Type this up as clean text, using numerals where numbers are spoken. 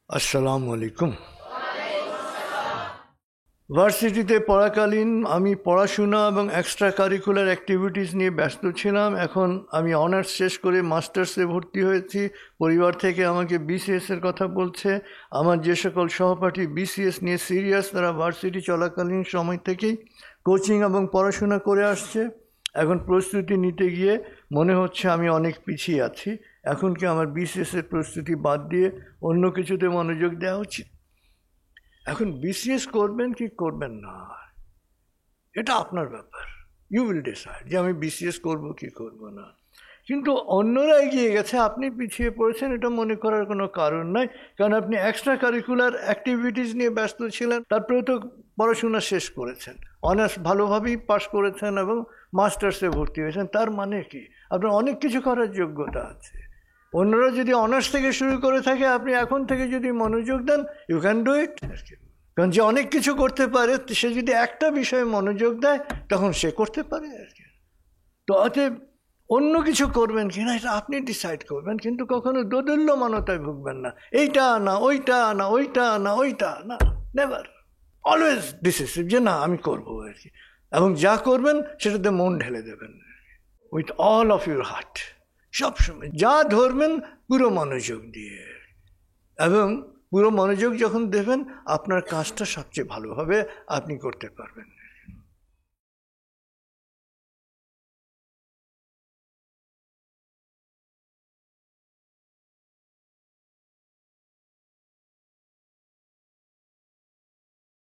আসসালামু আলাইকুম। ভার্সিটিতে পড়াকালীন আমি পড়াশোনা এবং এক্সট্রা কারিকুলার অ্যাক্টিভিটিস নিয়ে ব্যস্ত ছিলাম। এখন আমি অনার্স শেষ করে মাস্টার্সে ভর্তি হয়েছি। পরিবার থেকে আমাকে বিসিএসের কথা বলছে। আমার যে সকল সহপাঠী বিসিএস নিয়ে সিরিয়াস, তারা ভার্সিটি চলাকালীন সময় থেকেই কোচিং এবং পড়াশোনা করে আসছে। এখন প্রস্তুতি নিতে গিয়ে মনে হচ্ছে আমি অনেক পিছিয়ে আছি। এখন কি আমার বিসিএসের প্রস্তুতি বাদ দিয়ে অন্য কিছুতে মনোযোগ দেওয়া উচিত? এখন বিসিএস করবেন কি করবেন না, এটা আপনার ব্যাপার। ইউ উইল ডিসাইড যে আমি বিসিএস করব কি করব না। কিন্তু অন্যরা এগিয়ে গেছে, আপনি পিছিয়ে পড়েছেন, এটা মনে করার কোনো কারণ নাই। কারণ আপনি এক্সট্রা কারিকুলার অ্যাক্টিভিটিস নিয়ে ব্যস্ত ছিলেন, তারপরে তো পড়াশোনা শেষ করেছেন, অনার্স ভালোভাবেই পাশ করেছেন এবং মাস্টার্সে ভর্তি হয়েছেন। তার মানে কি আপনার অনেক কিছু করার যোগ্যতা আছে। অন্যরা যদি অনার্স থেকে শুরু করে থাকে, আপনি এখন থেকে যদি মনোযোগ দেন, ইউ ক্যান ডু ইট। কারণ যে অনেক কিছু করতে পারে, সে যদি একটা বিষয়ে মনোযোগ দেয় তখন সে করতে পারে আর কি। তো অতএব অন্য কিছু করবেন কিনা এটা আপনি ডিসাইড করবেন, কিন্তু কখনো দোদুল্যমানতায় ভুগবেন না। এইটা না ওইটা না, ওইটা না ওইটা না, নেভার। অলওয়েজ ডিসিসিভ যে না আমি করবো আর কি। এবং যা করবেন সেটাতে মন ঢেলে দেবেন with all of your heart. সবসময় যা ধরবেন পুরো মনোযোগ দিয়ে, এবং পুরো মনোযোগ যখন দেবেন আপনার কাজটা সবচেয়ে ভালোভাবে আপনি করতে পারবেন।